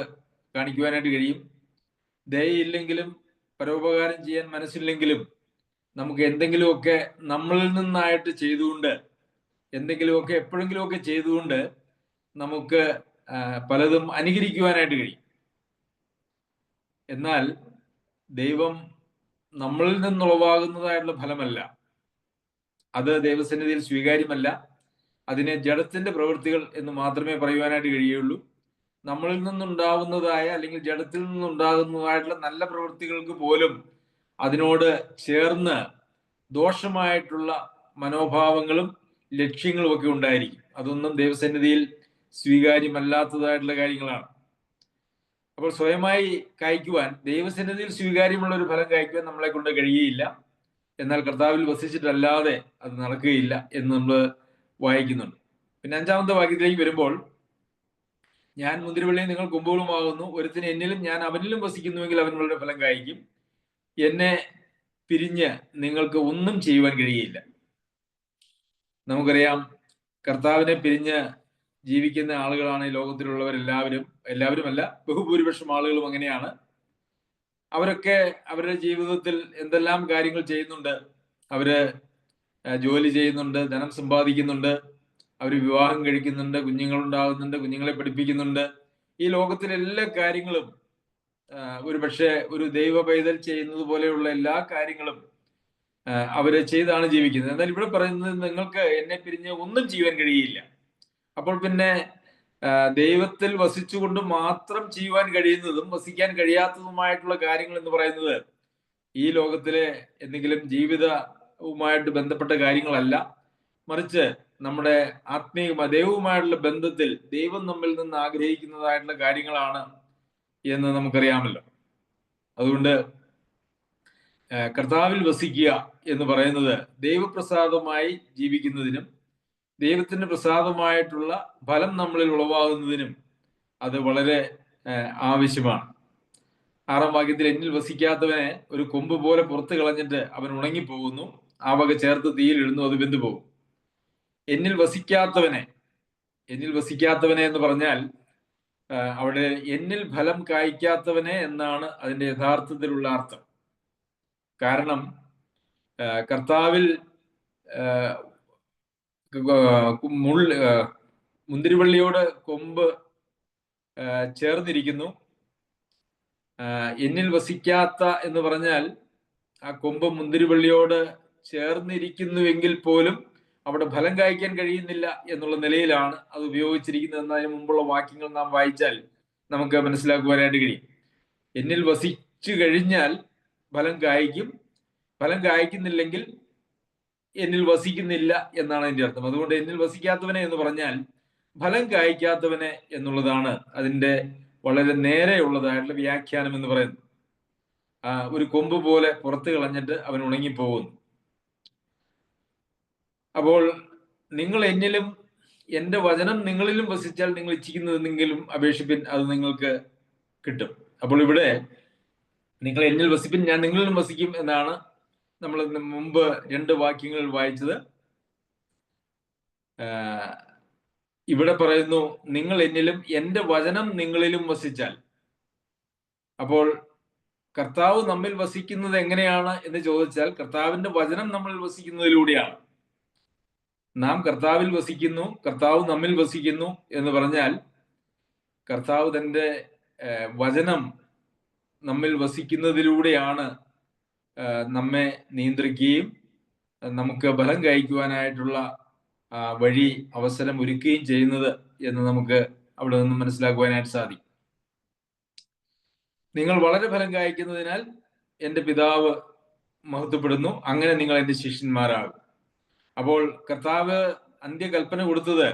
Speaker 1: കാണിക്കുവാനായിട്ട് കഴിയും. ദയയില്ലെങ്കിലും പരോപകാരം ചെയ്യാൻ മനസ്സില്ലെങ്കിലും നമുക്ക് എന്തെങ്കിലുമൊക്കെ നമ്മളിൽ നിന്നായിട്ട് ചെയ്തുകൊണ്ട്, എന്തെങ്കിലുമൊക്കെ എപ്പോഴെങ്കിലുമൊക്കെ ചെയ്തുകൊണ്ട് നമുക്ക് പലതും അനുകരിക്കുവാനായിട്ട് കഴിയും. എന്നാൽ ദൈവം നമ്മളിൽ നിന്നുളവാകുന്നതായിട്ടുള്ള ഫലമല്ല, അത് ദൈവസന്നിധിയിൽ സ്വീകാര്യമല്ല. അതിനെ ജഡത്തിന്റെ പ്രവൃത്തികൾ എന്ന് മാത്രമേ പറയുവാനായിട്ട് കഴിയുള്ളൂ. നമ്മളിൽ നിന്നുണ്ടാവുന്നതായ അല്ലെങ്കിൽ ജഡത്തിൽ നിന്നുണ്ടാകുന്നതായിട്ടുള്ള നല്ല പ്രവൃത്തികൾക്ക് പോലും അതിനോട് ചേർന്ന് ദോഷമായിട്ടുള്ള മനോഭാവങ്ങളും ലക്ഷ്യങ്ങളും ഒക്കെ ഉണ്ടായിരിക്കും. അതൊന്നും ദൈവസന്നിധിയിൽ സ്വീകാര്യമല്ലാത്തതായിട്ടുള്ള കാര്യങ്ങളാണ്. അപ്പോൾ സ്വയമായി കായ്ക്കുവാൻ, ദൈവസന്നിധിയിൽ സ്വീകാര്യമുള്ള ഒരു ഫലം കായ്ക്കുവാൻ നമ്മളെ കൊണ്ട് കഴിയുകയില്ല. എന്നാൽ കർത്താവിൽ വസിച്ചിട്ടല്ലാതെ അത് നടക്കുകയില്ല എന്ന് നമ്മൾ വായിക്കുന്നുണ്ട്. പിന്നെ 5-ാമത്തെ വാക്യത്തിലേക്ക് വരുമ്പോൾ, ഞാൻ മുന്തിരിവള്ളിയും നിങ്ങൾ കൊമ്പുകളുമാകുന്നു, ഒരുത്തിന് എന്നിലും ഞാൻ അവനിലും വസിക്കുന്നുവെങ്കിൽ അവൻ വളരെ ഫലം കായ്ക്കും, എന്നെ പിരിഞ്ഞ് നിങ്ങൾക്ക് ഒന്നും ചെയ്യുവാൻ കഴിയില്ല. നമുക്കറിയാം, കർത്താവിനെ പിരിഞ്ഞ് ജീവിക്കുന്ന ആളുകളാണ് ഈ ലോകത്തിലുള്ളവരെല്ലാവരും. എല്ലാവരുമല്ല, ബഹുഭൂരിപക്ഷം ആളുകളും അങ്ങനെയാണ്. അവരൊക്കെ അവരുടെ ജീവിതത്തിൽ എന്തെല്ലാം കാര്യങ്ങൾ ചെയ്യുന്നുണ്ട്. അവര് ജോലി ചെയ്യുന്നുണ്ട്, ധനം സമ്പാദിക്കുന്നുണ്ട്, അവർ വിവാഹം കഴിക്കുന്നുണ്ട്, കുഞ്ഞുങ്ങളുണ്ടാകുന്നുണ്ട്, കുഞ്ഞുങ്ങളെ പഠിപ്പിക്കുന്നുണ്ട്. ഈ ലോകത്തിലെ എല്ലാ കാര്യങ്ങളും ഒരു പക്ഷേ ഒരു ദൈവ പൈതൽ ചെയ്യുന്നത് പോലെയുള്ള എല്ലാ കാര്യങ്ങളും അവര് ചെയ്താണ് ജീവിക്കുന്നത്. എന്നാൽ ഇവിടെ പറയുന്നത്, നിങ്ങൾക്ക് എന്നെ പിരിഞ്ഞ് ഒന്നും ചെയ്യാൻ കഴിയില്ല. അപ്പോൾ പിന്നെ ദൈവത്തിൽ വസിച്ചുകൊണ്ട് മാത്രം ചെയ്യുവാൻ കഴിയുന്നതും വസിക്കാൻ കഴിയാത്തതുമായിട്ടുള്ള കാര്യങ്ങൾ എന്ന് പറയുന്നത് ഈ ലോകത്തിലെ എന്തെങ്കിലും ജീവിതവുമായിട്ട് ബന്ധപ്പെട്ട കാര്യങ്ങളല്ല, മറിച്ച് നമ്മുടെ ആത്മീയ ദൈവവുമായിട്ടുള്ള ബന്ധത്തിൽ ദൈവം നമ്മിൽ നിന്ന് ആഗ്രഹിക്കുന്നതായിട്ടുള്ള കാര്യങ്ങളാണ് എന്ന് നമുക്കറിയാമല്ലോ. അതുകൊണ്ട് കർത്താവിൽ വസിക്കുക എന്ന് പറയുന്നത് ദൈവപ്രസാദമായി ജീവിക്കുന്നതിനും ദൈവത്തിന് പ്രസാദമായിട്ടുള്ള ഫലം നമ്മളിൽ ഉളവാകുന്നതിനും അത് വളരെ ആവശ്യമാണ്. 6-ാം വാക്യത്തിൽ, എന്നിൽ വസിക്കാത്തവനെ ഒരു കൊമ്പ് പോലെ പുറത്ത് കളഞ്ഞിട്ട് അവൻ ഉണങ്ങിപ്പോകുന്നു, ആ വക ചേർത്ത് തീയിൽ ഇടുന്നു, അത് വെന്തു പോകും. എന്നിൽ വസിക്കാത്തവനെ എന്ന് പറഞ്ഞാൽ അവിടെ എന്നിൽ ഫലം കായ്ക്കാത്തവനെ എന്നാണ് അതിന്റെ യഥാർത്ഥത്തിലുള്ള അർത്ഥം. കാരണം കർത്താവിൽ മുന്തിരിവള്ളിയോട് കൊമ്പ് ചേർന്നിരിക്കുന്നു. എന്നിൽ വസിക്കാത്ത എന്ന് പറഞ്ഞാൽ ആ കൊമ്പ് മുന്തിരിവള്ളിയോട് ചേർന്നിരിക്കുന്നുവെങ്കിൽ പോലും അവിടെ ഫലം കായ്ക്കാൻ കഴിയുന്നില്ല എന്നുള്ള നിലയിലാണ് അത് ഉപയോഗിച്ചിരിക്കുന്നത് എന്നതിന് മുമ്പുള്ള വാക്യങ്ങൾ നാം വായിച്ചാൽ നമുക്ക് മനസ്സിലാക്കുവാനായിട്ട് കഴിയും. എന്നിൽ വസിച്ചു കഴിഞ്ഞാൽ ഫലം കായ്ക്കും, ഫലം കായ്ക്കുന്നില്ലെങ്കിൽ എന്നിൽ വസിക്കുന്നില്ല എന്നാണ് അതിന്റെ അർത്ഥം. അതുകൊണ്ട് എന്നിൽ വസിക്കാത്തവനെ എന്ന് പറഞ്ഞാൽ ഫലം കായ്ക്കാത്തവനെ എന്നുള്ളതാണ് അതിന്റെ വളരെ നേരെയുള്ളതായിട്ടുള്ള വ്യാഖ്യാനം എന്ന് പറയുന്നത്. ഒരു കൊമ്പ് പോലെ പുറത്ത് കളഞ്ഞിട്ട് അവൻ ഉണങ്ങിപ്പോകുന്നു. അപ്പോൾ നിങ്ങൾ എന്നിലും എൻ്റെ വചനം നിങ്ങളിലും വസിച്ചാൽ നിങ്ങൾ ഇച്ഛിക്കുന്നതെങ്കിലും അപേക്ഷിപ്പിൻ, അത് നിങ്ങൾക്ക് കിട്ടും. അപ്പോൾ ഇവിടെ നിങ്ങൾ എന്നിൽ വസിപ്പിൻ, ഞാൻ നിങ്ങളിലും വസിക്കും എന്നാണ് നമ്മൾ മുമ്പ് 2 വാക്യങ്ങളിൽ വായിച്ചത്. ഇവിടെ പറയുന്നു, നിങ്ങൾ എന്നിലും എൻ്റെ വചനം നിങ്ങളിലും വസിച്ചാൽ. അപ്പോൾ കർത്താവ് നമ്മിൽ വസിക്കുന്നത് എങ്ങനെയാണ് എന്ന് ചോദിച്ചാൽ, കർത്താവിന്റെ വചനം നമ്മളിൽ വസിക്കുന്നതിലൂടെയാണ്. നാം കർത്താവിൽ വസിക്കുന്നു, കർത്താവ് നമ്മിൽ വസിക്കുന്നു എന്ന് പറഞ്ഞാൽ കർത്താവ് തന്റെ വചനം നമ്മിൽ വസിക്കുന്നതിലൂടെയാണ് നമ്മെ നിയന്ത്രിക്കുകയും നമുക്ക് ഫലം കായ്ക്കുവാനായിട്ടുള്ള വഴി അവസരം ഒരുക്കുകയും ചെയ്യുന്നത് എന്ന് നമുക്ക് അവിടെ നിന്ന് മനസ്സിലാക്കുവാനായിട്ട് സാധിക്കും. നിങ്ങൾ വളരെ ഫലം കായ്ക്കുന്നതിനാൽ എൻ്റെ പിതാവ് മഹത്വപ്പെടുന്നു, അങ്ങനെ നിങ്ങൾ എൻ്റെ ശിഷ്യന്മാരാകും. അപ്പോൾ കർത്താവ് അന്ത്യകൽപ്പന കൊടുത്തത്,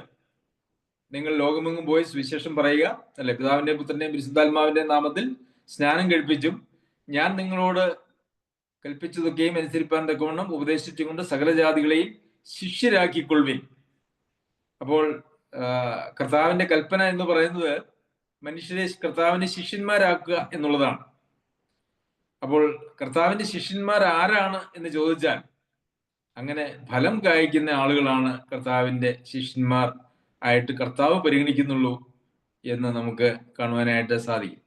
Speaker 1: നിങ്ങൾ ലോകമെങ്ങും പോയി സുവിശേഷം പറയുക, അല്ലെ, പിതാവിന്റെ പുത്രന്റെയും പരിശുദ്ധാത്മാവിന്റെ നാമത്തിൽ സ്നാനം കഴിപ്പിച്ചും ഞാൻ നിങ്ങളോട് കൽപ്പിച്ചതൊക്കെയും അനുസരിപ്പാൻ തക്കവണ്ണം ഉപദേശിച്ചുകൊണ്ട് സകല ജാതികളെയും ശിഷ്യരാക്കിക്കൊള്ളുവിൻ. അപ്പോൾ കർത്താവിന്റെ കൽപ്പന എന്ന് പറയുന്നത് മനുഷ്യരെ കർത്താവിന്റെ ശിഷ്യന്മാരാക്കുക എന്നുള്ളതാണ്. അപ്പോൾ കർത്താവിന്റെ ശിഷ്യന്മാർ ആരാണ് എന്ന് ചോദിച്ചാൽ, അങ്ങനെ ഫലം കായ്ക്കുന്ന ആളുകളാണ് കർത്താവിന്റെ ശിഷ്യന്മാർ ആയിട്ട് കർത്താവ് പരിഗണിക്കുന്നുള്ളൂ എന്ന് നമുക്ക് കാണുവാനായിട്ട് സാധിക്കും.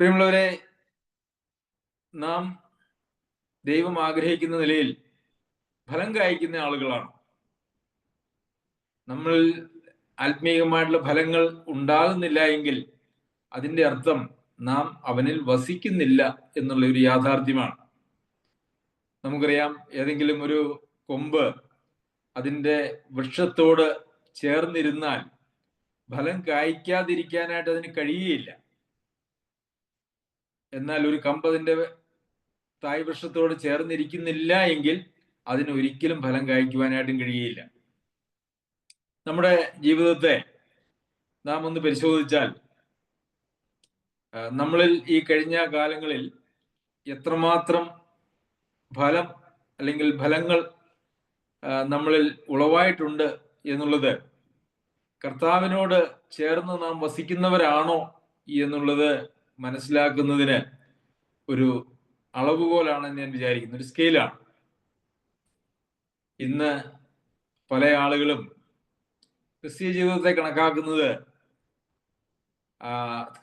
Speaker 1: പ്രിയമുള്ളവരെ, നാം ദൈവം ആഗ്രഹിക്കുന്ന നിലയിൽ ഫലം കായ്ക്കുന്ന ആളുകളാണ്. നമ്മൾ ആത്മീയമായിട്ടുള്ള ഫലങ്ങൾ ഉണ്ടാകുന്നില്ല എങ്കിൽ അതിന്റെ അർത്ഥം നാം അവനിൽ വസിക്കുന്നില്ല എന്നുള്ള ഒരു യാഥാർത്ഥ്യമാണ്. നമുക്കറിയാം, ഏതെങ്കിലും ഒരു കൊമ്പ് അതിന്റെ വൃക്ഷത്തോട് ചേർന്നിരുന്നാൽ ഫലം കായ്ക്കാതിരിക്കാനായിട്ട് അതിന് കഴിയുകയില്ല. എന്നാൽ ഒരു കമ്പ് അതിന്റെ തായ് വൃക്ഷത്തോട് ചേർന്നിരിക്കുന്നില്ല എങ്കിൽ അതിന് ഒരിക്കലും ഫലം കായ്ക്കുവാനായിട്ടും കഴിയുകയില്ല. നമ്മുടെ ജീവിതത്തെ നാം ഒന്ന് പരിശോധിച്ചാൽ നമ്മളിൽ ഈ കഴിഞ്ഞ കാലങ്ങളിൽ എത്രമാത്രം ഫലം അല്ലെങ്കിൽ ഫലങ്ങൾ നമ്മളിൽ ഉളവായിട്ടുണ്ട് എന്നുള്ളത് കർത്താവിനോട് ചേർന്ന് നാം വസിക്കുന്നവരാണോ എന്നുള്ളത് മനസ്സിലാക്കുന്നതിന് ഒരു അളവുകോലാണെന്ന് ഞാൻ വിചാരിക്കുന്നു, ഒരു സ്കെയിലാണ്. ഇന്ന് പല ആളുകളും ക്രിസ്തീയ ജീവിതത്തെ കണക്കാക്കുന്നത്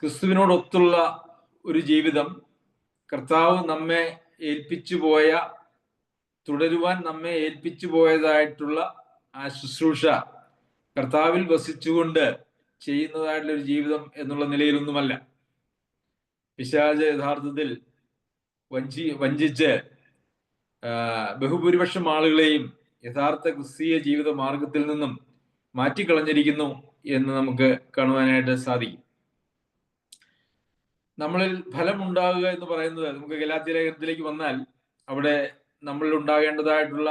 Speaker 1: ക്രിസ്തുവിനോടൊത്തുള്ള ഒരു ജീവിതം, കർത്താവ് നമ്മെ ഏൽപ്പിച്ചു പോയ, തുടരുവാൻ നമ്മെ ഏൽപ്പിച്ചു പോയതായിട്ടുള്ള ആ ശുശ്രൂഷ കർത്താവിൽ വസിച്ചുകൊണ്ട് ചെയ്യുന്നതായിട്ടുള്ള ഒരു ജീവിതം എന്നുള്ള നിലയിലൊന്നുമല്ല. പിശാച് യഥാർത്ഥത്തിൽ വഞ്ചിച്ച് ബഹുഭൂരിപക്ഷം ആളുകളെയും യഥാർത്ഥ ക്രിസ്തീയ ജീവിത മാർഗത്തിൽ നിന്നും മാറ്റിക്കളഞ്ഞിരിക്കുന്നു എന്ന് നമുക്ക് കാണുവാനായിട്ട് സാധിക്കും. നമ്മളിൽ ഫലം ഉണ്ടാകുക എന്ന് പറയുന്നത്, നമുക്ക് ഗലാത്യ ലേഖനത്തിലേക്ക് വന്നാൽ അവിടെ നമ്മളിൽ ഉണ്ടാകേണ്ടതായിട്ടുള്ള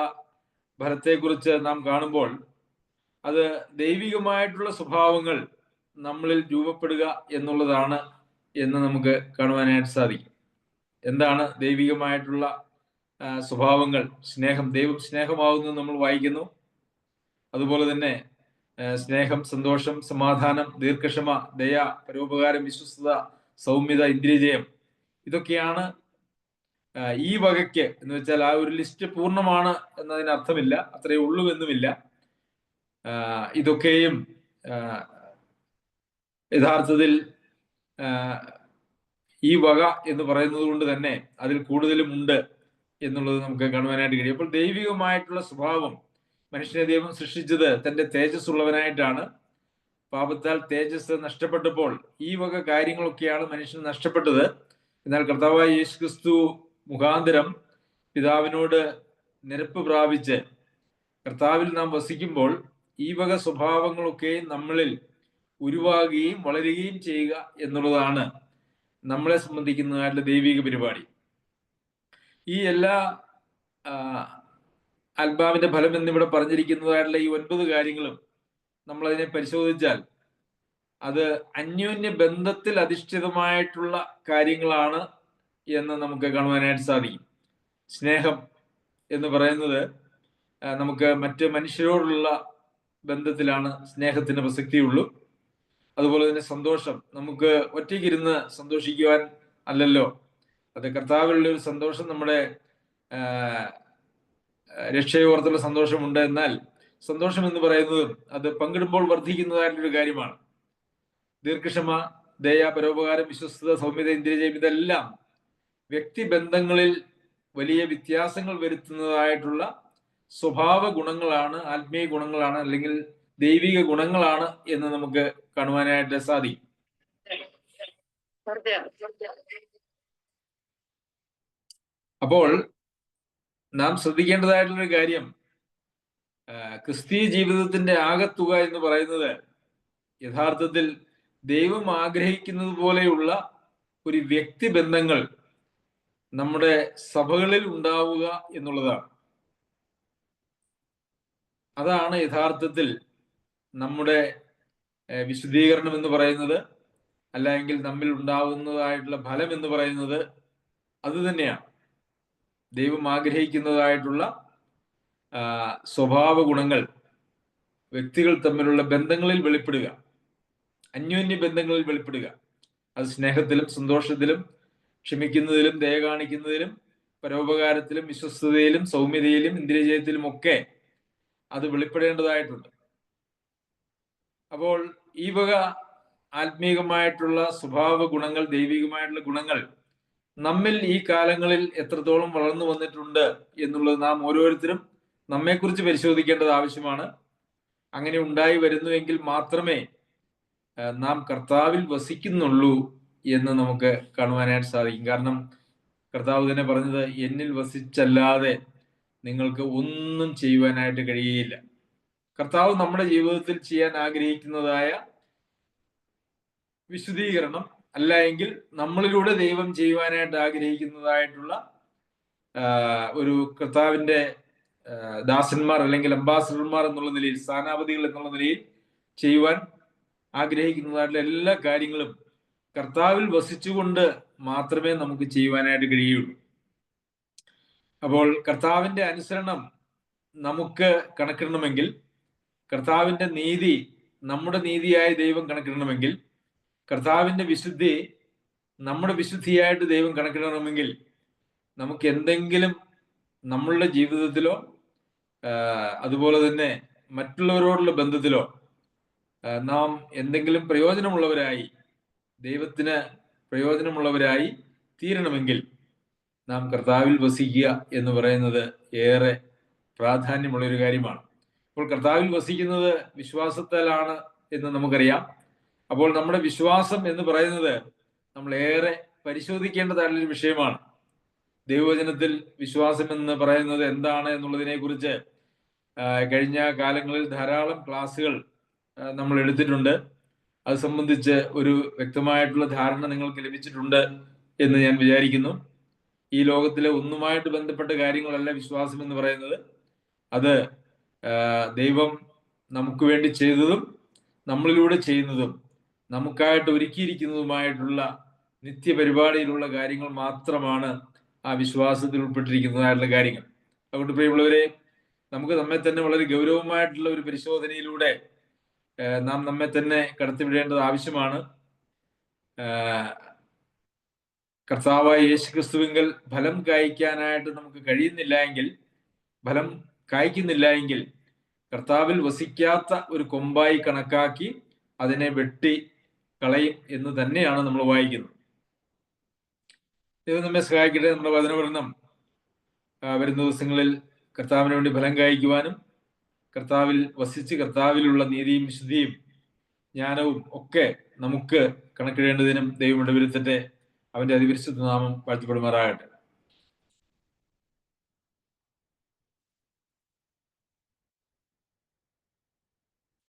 Speaker 1: ഫലത്തെക്കുറിച്ച് നാം കാണുമ്പോൾ അത് ദൈവികമായിട്ടുള്ള സ്വഭാവങ്ങൾ നമ്മളിൽ രൂപപ്പെടുക എന്നുള്ളതാണ് എന്ന് നമുക്ക് കാണുവാനായിട്ട് സാധിക്കും. എന്താണ് ദൈവികമായിട്ടുള്ള സ്വഭാവങ്ങൾ? സ്നേഹം, ദൈവം സ്നേഹമാകുന്നു നമ്മൾ വായിക്കുന്നു. അതുപോലെ തന്നെ സ്നേഹം, സന്തോഷം, സമാധാനം, ദീർഘക്ഷമ, ദയ, പരോപകാരം, വിശ്വസ്തത, സൗമ്യത, ഇന്ദ്രിയജയം, ഇതൊക്കെയാണ് ഈ വകയ്ക്ക് എന്ന് വെച്ചാൽ ആ ഒരു ലിസ്റ്റ് പൂർണ്ണമാണ് എന്നതിന് അർത്ഥമില്ല, അത്രയേ ഉള്ളൂ എന്നുമില്ല. ഇതൊക്കെയും യഥാർത്ഥത്തിൽ ഈ വക എന്ന് പറയുന്നത് കൊണ്ട് തന്നെ അതിൽ കൂടുതലും ഉണ്ട് എന്നുള്ളത് നമുക്ക് കാണുവാനായിട്ട് കഴിയും. അപ്പോൾ ദൈവികമായിട്ടുള്ള സ്വഭാവം, മനുഷ്യനെ ദൈവം സൃഷ്ടിച്ചത് തന്റെ തേജസ് ഉള്ളവനായിട്ടാണ്. പാപത്താൽ തേജസ് നഷ്ടപ്പെട്ടപ്പോൾ ഈ വക കാര്യങ്ങളൊക്കെയാണ് മനുഷ്യന് നഷ്ടപ്പെട്ടത്. എന്നാൽ കർത്താവായ യേശു ക്രിസ്തു മുഖാന്തരം പിതാവിനോട് നിരപ്പ് പ്രാപിച്ച് കർത്താവിൽ നാം വസിക്കുമ്പോൾ ഈ വക സ്വഭാവങ്ങളൊക്കെ നമ്മളിൽ ഉരുവാകുകയും വളരുകയും ചെയ്യുക എന്നുള്ളതാണ് നമ്മളെ സംബന്ധിക്കുന്നതായിട്ടുള്ള ദൈവിക പരിപാടി. ഈ എല്ലാ ആത്മാവിന്റെ ഫലം എന്നിവിടെ പറഞ്ഞിരിക്കുന്നതായിട്ടുള്ള ഈ 9 കാര്യങ്ങളും നമ്മളതിനെ പരിശോധിച്ചാൽ അത് അന്യോന്യ ബന്ധത്തിൽ അധിഷ്ഠിതമായിട്ടുള്ള കാര്യങ്ങളാണ് എന്ന് നമുക്ക് കാണുവാനായിട്ട് സാധിക്കും. സ്നേഹം എന്ന് പറയുന്നത് നമുക്ക് മറ്റ് മനുഷ്യരോടുള്ള ബന്ധത്തിലാണ് സ്നേഹത്തിന് പ്രസക്തിയുള്ളൂ. അതുപോലെ തന്നെ സന്തോഷം, നമുക്ക് ഒറ്റയ്ക്കിരുന്ന് സന്തോഷിക്കുവാൻ അല്ലല്ലോ, അത് കർത്താവിലുള്ള ഒരു സന്തോഷം, നമ്മുടെ രക്ഷയോർത്തുള്ള സന്തോഷമുണ്ട്. എന്നാൽ സന്തോഷം എന്ന് പറയുന്നത് അത് പങ്കിടുമ്പോൾ വർദ്ധിക്കുന്നതായിട്ടൊരു കാര്യമാണ്. ദീർഘക്ഷമ, ദയ, പരോപകാരം, വിശ്വസ്തത, സൗമ്യത, ഇന്ദ്രിയജയം, ഇതെല്ലാം വ്യക്തിബന്ധങ്ങളിൽ വലിയ വ്യത്യാസങ്ങൾ വരുത്തുന്നതായിട്ടുള്ള സ്വഭാവ ഗുണങ്ങളാണ്, ആത്മീയ ഗുണങ്ങളാണ്, അല്ലെങ്കിൽ ദൈവിക ഗുണങ്ങളാണ് എന്ന് നമുക്ക് കാണുവാനായിട്ട് സാധിക്കും. അപ്പോൾ നാം ശ്രദ്ധിക്കേണ്ടതായിട്ടുള്ളൊരു കാര്യം, ക്രിസ്തീയ ജീവിതത്തിന്റെ ആകത്തുക എന്ന് പറയുന്നത് യഥാർത്ഥത്തിൽ ദൈവം ആഗ്രഹിക്കുന്നത് പോലെയുള്ള ഒരു വ്യക്തിബന്ധങ്ങൾ നമ്മുടെ സഭകളിൽ ഉണ്ടാവുക എന്നുള്ളതാണ്. അതാണ് യഥാർത്ഥത്തിൽ നമ്മുടെ വിശുദ്ധീകരണം എന്ന് പറയുന്നത്, അല്ലെങ്കിൽ നമ്മിൽ ഉണ്ടാവുന്നതായിട്ടുള്ള ഫലം എന്ന് പറയുന്നത് അത് തന്നെയാണ്. ദൈവം ആഗ്രഹിക്കുന്നതായിട്ടുള്ള സ്വഭാവ ഗുണങ്ങൾ വ്യക്തികൾ തമ്മിലുള്ള ബന്ധങ്ങളിൽ വെളിപ്പെടുക, അന്യോന്യ ബന്ധങ്ങളിൽ വെളിപ്പെടുക. അത് സ്നേഹത്തിലും സന്തോഷത്തിലും ക്ഷമിക്കുന്നതിലും ദയ കാണിക്കുന്നതിലും പരോപകാരത്തിലും വിശ്വസ്തതയിലും സൗമ്യതയിലും ഇന്ദ്രിയജയത്തിലും ഒക്കെ അത് വെളിപ്പെടേണ്ടതായിട്ടുണ്ട്. അപ്പോൾ ഈ വക ആത്മീകമായിട്ടുള്ള സ്വഭാവ ഗുണങ്ങൾ, ദൈവികമായിട്ടുള്ള ഗുണങ്ങൾ നമ്മിൽ ഈ കാലങ്ങളിൽ എത്രത്തോളം വളർന്നു വന്നിട്ടുണ്ട് എന്നുള്ളത് നാം ഓരോരുത്തരും നമ്മെക്കുറിച്ച് പരിശോധിക്കേണ്ടത് ആവശ്യമാണ്. അങ്ങനെ ഉണ്ടായി വരുന്നുവെങ്കിൽ മാത്രമേ നാം കർത്താവിൽ വസിക്കുന്നുള്ളൂ എന്ന് നമുക്ക് കാണുവാനായിട്ട് സാധിക്കും. കാരണം കർത്താവ് തന്നെ പറഞ്ഞത്, എന്നിൽ വസിച്ചല്ലാതെ നിങ്ങൾക്ക് ഒന്നും ചെയ്യുവാനായിട്ട് കഴിയുകയില്ല. കർത്താവ് നമ്മുടെ ജീവിതത്തിൽ ചെയ്യാൻ ആഗ്രഹിക്കുന്നതായ വിശുദ്ധീകരണം, അല്ല എങ്കിൽ നമ്മളിലൂടെ ദൈവം ചെയ്യുവാനായിട്ട് ആഗ്രഹിക്കുന്നതായിട്ടുള്ള ഒരു കർത്താവിന്റെ ദാസന്മാർ അല്ലെങ്കിൽ അംബാസഡർമാർ എന്നുള്ള നിലയിൽ, സ്ഥാനാപതികൾ എന്നുള്ള നിലയിൽ ചെയ്യുവാൻ ആഗ്രഹിക്കുന്നതായിട്ടുള്ള എല്ലാ കാര്യങ്ങളും കർത്താവിൽ വസിച്ചുകൊണ്ട് മാത്രമേ നമുക്ക് ചെയ്യുവാനായിട്ട് കഴിയുള്ളൂ. അപ്പോൾ കർത്താവിന്റെ അനുസരണം നമുക്ക് കണക്കിടണമെങ്കിൽ, കർത്താവിന്റെ നീതി നമ്മുടെ നീതിയായ ദൈവം കണക്കിടണമെങ്കിൽ, കർത്താവിന്റെ വിശുദ്ധി നമ്മുടെ വിശുദ്ധിയായിട്ട് ദൈവം കണക്കിടണമെങ്കിൽ, നമുക്ക് എന്തെങ്കിലും നമ്മളുടെ ജീവിതത്തിലോ അതുപോലെ തന്നെ മറ്റുള്ളവരോടുള്ള ബന്ധത്തിലോ നാം എന്തെങ്കിലും പ്രയോജനമുള്ളവരായി, ദൈവത്തിന് പ്രയോജനമുള്ളവരായി തീരണമെങ്കിൽ നാം കർത്താവിൽ വസിക്കുക എന്ന് പറയുന്നത് ഏറെ പ്രാധാന്യമുള്ള ഒരു കാര്യമാണ്. അപ്പോൾ കർത്താവിൽ വസിക്കുന്നത് വിശ്വാസത്താലാണ് എന്ന് നമുക്കറിയാം. അപ്പോൾ നമ്മുടെ വിശ്വാസം എന്ന് പറയുന്നത് നമ്മൾ ഏറെ പരിശോധിക്കേണ്ടതായിട്ടുള്ളൊരു വിഷയമാണ്. ദൈവവചനത്തിൽ വിശ്വാസം എന്ന് പറയുന്നത് എന്താണ് എന്നുള്ളതിനെ കുറിച്ച് കഴിഞ്ഞ കാലങ്ങളിൽ ധാരാളം ക്ലാസ്സുകൾ നമ്മൾ എടുത്തിട്ടുണ്ട്. അത് സംബന്ധിച്ച് ഒരു വ്യക്തമായിട്ടുള്ള ധാരണ നിങ്ങൾക്ക് ലഭിച്ചിട്ടുണ്ട് എന്ന് ഞാൻ വിചാരിക്കുന്നു. ഈ ലോകത്തിലെ ഒന്നുമായിട്ട് ബന്ധപ്പെട്ട കാര്യങ്ങളല്ല വിശ്വാസം എന്ന് പറയുന്നത്. അത് ദൈവം നമുക്ക് വേണ്ടി ചെയ്തതും നമ്മളിലൂടെ ചെയ്യുന്നതും നമുക്കായിട്ട് ഒരുക്കിയിരിക്കുന്നതുമായിട്ടുള്ള നിത്യപരിപാടിയിലുള്ള കാര്യങ്ങൾ മാത്രമാണ് ആ വിശ്വാസത്തിൽ ഉൾപ്പെട്ടിരിക്കുന്നതായിട്ടുള്ള കാര്യങ്ങൾ. അതുകൊണ്ട് പ്രിയമുള്ളവരെ, നമുക്ക് നമ്മെ തന്നെ വളരെ ഗൗരവമായിട്ടുള്ള ഒരു പരിശോധനയിലൂടെ നാം നമ്മെ തന്നെ കടത്തിവിടേണ്ടത് ആവശ്യമാണ്. കർത്താവായ യേശുക്രിസ്തുവിങ്കൽ ഫലം കായ്ക്കാനായിട്ട് നമുക്ക് കഴിയുന്നില്ല എങ്കിൽ, ഫലം കായ്ക്കുന്നില്ല എങ്കിൽ, കർത്താവിൽ വസിക്കാത്ത ഒരു കൊമ്പായി കണക്കാക്കി അതിനെ വെട്ടി കളയും എന്ന് തന്നെയാണ് നമ്മൾ വായിക്കുന്നത്. ദൈവം നമ്മെ സഹായിക്കട്ടെ. നമ്മുടെ വചനപഠനം വരുന്ന ദിവസങ്ങളിൽ കർത്താവിന് വേണ്ടി ഫലം കായ്ക്കുവാനും, കർത്താവിൽ വസിച്ച് കർത്താവിലുള്ള നീതിയും വിശുദ്ധിയും ജ്ഞാനവും ഒക്കെ നമുക്ക് കണക്കിടേണ്ടതിനും ദൈവം ഇടവരുത്തട്ടെ. അവന്റെ അതിപരിശുദ്ധ നാമം വാഴ്ത്തപ്പെടുമാറാകട്ടെ.